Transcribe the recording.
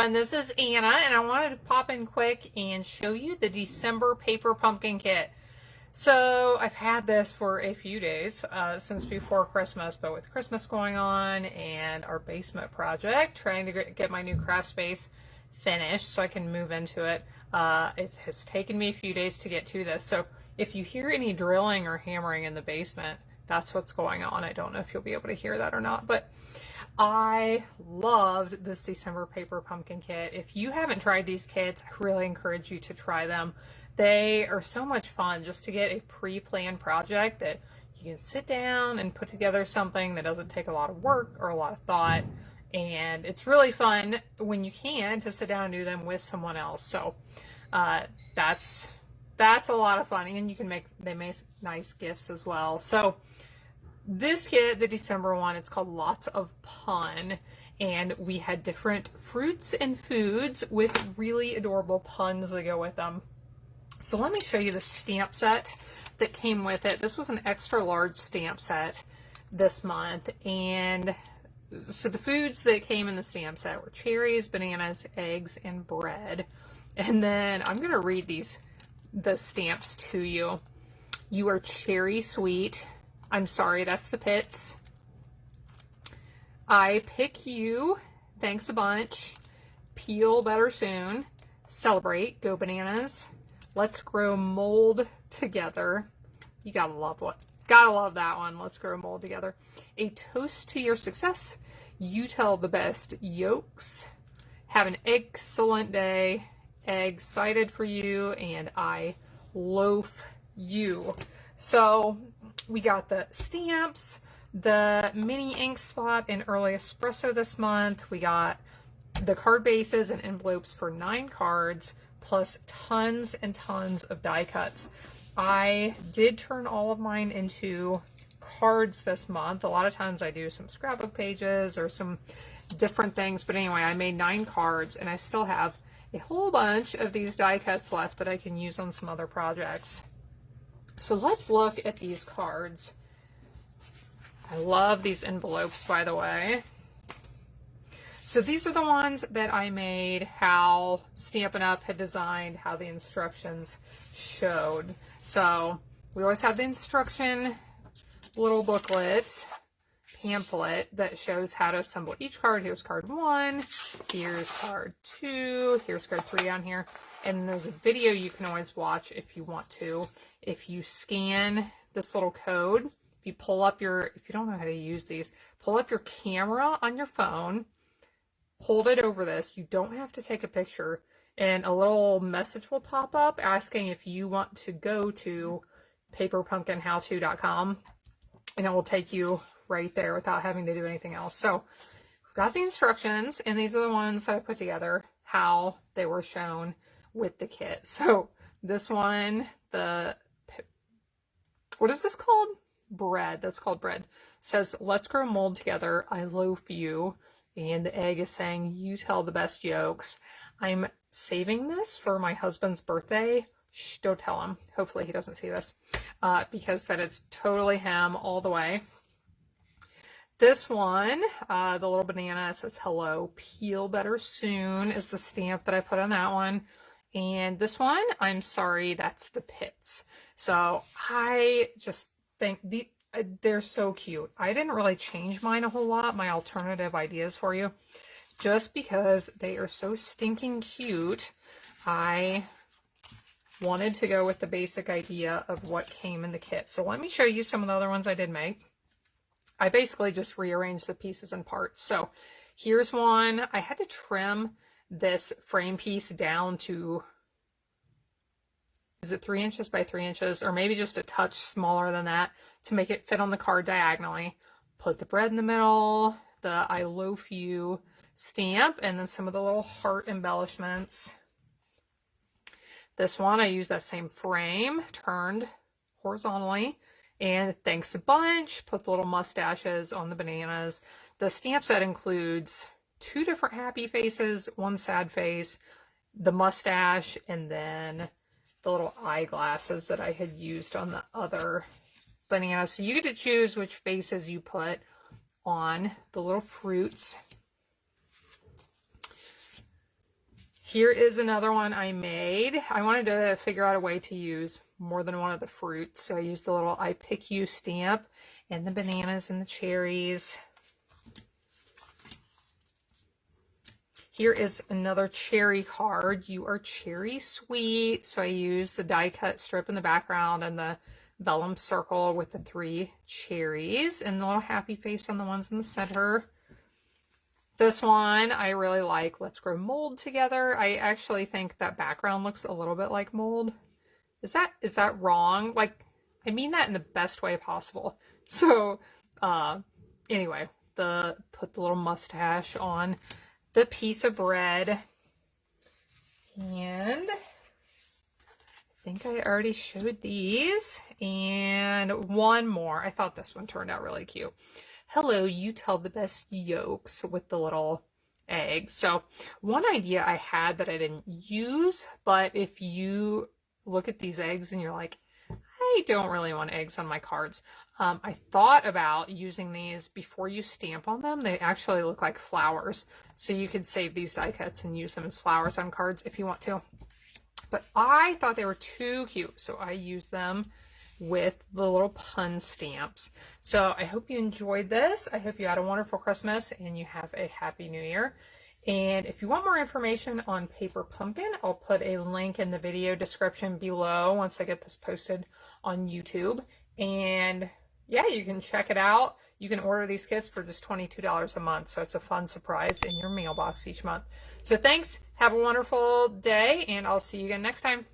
everyone, this is Anna, and I wanted to pop in quick and show you the December paper pumpkin kit. So I've had this for a few days, since before Christmas, but with Christmas going on and our basement project, trying to get my new craft space finished so I can move into it, it has taken me a few days to get to this. So if you hear any drilling or hammering in the basement, that's what's going on. I don't know if you'll be able to hear that or not, but I loved this December paper pumpkin kit. If you haven't tried these kits, I really encourage you to try them. They are so much fun just to get a pre-planned project that you can sit down and put together something that doesn't take a lot of work or a lot of thought. And it's really fun when you can to sit down and do them with someone else. So that's a lot of fun, and they make nice gifts as well. So this kit, the December one, it's called Lots of Pun, and we had different fruits and foods with really adorable puns that go with them. So let me show you the stamp set that came with it. This was an extra large stamp set this month, and so the foods that came in the stamp set were cherries, bananas, eggs, and bread. And then I'm going to read the stamps to you. You are cherry sweet. I'm sorry, that's the pits. I pick you. Thanks a bunch. Peel better soon. Celebrate. Go bananas. Let's grow mold together. You gotta love that one. Let's grow mold together. A toast to your success. You tell the best yolks. Have an excellent day. Excited for you, and I loaf you. So we got the stamps, the mini ink spot and early espresso this month. We got the card bases and envelopes for 9 cards, plus tons and tons of die cuts. I did turn all of mine into cards this month. A lot of times I do some scrapbook pages or some different things, but anyway, I made 9 cards, and I still have a whole bunch of these die cuts left that I can use on some other projects. So let's look at these cards. I love these envelopes, by the way. So these are the ones that I made, how Stampin' Up had designed, how the instructions showed. So we always have the instruction little booklet, pamphlet that shows how to assemble each card. Here's card 1, here's card 2, here's card 3 on here. And there's a video you can always watch if you want to. If you scan this little code, if you don't know how to use these, pull up your camera on your phone, hold it over this. You don't have to take a picture, and a little message will pop up asking if you want to go to paperpumpkinhowto.com, and it will take you right there without having to do anything else. So we've got the instructions, and these are the ones that I put together, how they were shown with the kit. So this one, what is this called? Bread. That's called bread. Says, let's grow mold together. I loaf you. And the egg is saying, you tell the best yolks. I'm saving this for my husband's birthday. Shh, don't tell him. Hopefully he doesn't see this, because that is totally him all the way. This one, the little banana, says hello, peel better soon, is the stamp that I put on that one. And this one, I'm sorry, that's the pits. So I just think they're so cute. I didn't really change mine a whole lot, my alternative ideas for you, just because they are so stinking cute. I wanted to go with the basic idea of what came in the kit. So let me show you some of the other ones I did make. I basically just rearranged the pieces and parts. So here's one. I had to trim this frame piece down to, is it 3 inches by 3 inches, or maybe just a touch smaller than that, to make it fit on the card diagonally. Put the bread in the middle, the I loaf you stamp, and then some of the little heart embellishments. This one, I used that same frame, turned horizontally, and thanks a bunch, put the little mustaches on the bananas. The stamp set includes 2 different happy faces, 1 sad face, the mustache, and then the little eyeglasses that I had used on the other banana. So you get to choose which faces you put on the little fruits. Here is another one I made. I wanted to figure out a way to use more than one of the fruits. So I used the little I Pick You stamp and the bananas and the cherries. Here is another cherry card. You are cherry sweet. So I used the die cut strip in the background and the vellum circle with the 3 cherries and the little happy face on the ones in the center. This one I really like. Let's grow mold together. I actually think that background looks a little bit like mold. Is that wrong? Like, I mean that in the best way possible. So anyway, put the little mustache on the piece of bread, and I think I already showed these, and one more. I thought this one turned out really cute. Hello, you tell the best yolks, with the little eggs. So one idea I had that I didn't use, but if you look at these eggs and you're like, I don't really want eggs on my cards. I thought about using these before you stamp on them. They actually look like flowers. So you could save these die cuts and use them as flowers on cards if you want to. But I thought they were too cute, so I used them with the little pun stamps. So I hope you enjoyed this. I hope you had a wonderful Christmas and you have a happy new year. And if you want more information on Paper Pumpkin, I'll put a link in the video description below once I get this posted on YouTube. And yeah, you can check it out. You can order these kits for just $22 a month. So it's a fun surprise in your mailbox each month. So thanks. Have a wonderful day, and I'll see you again next time.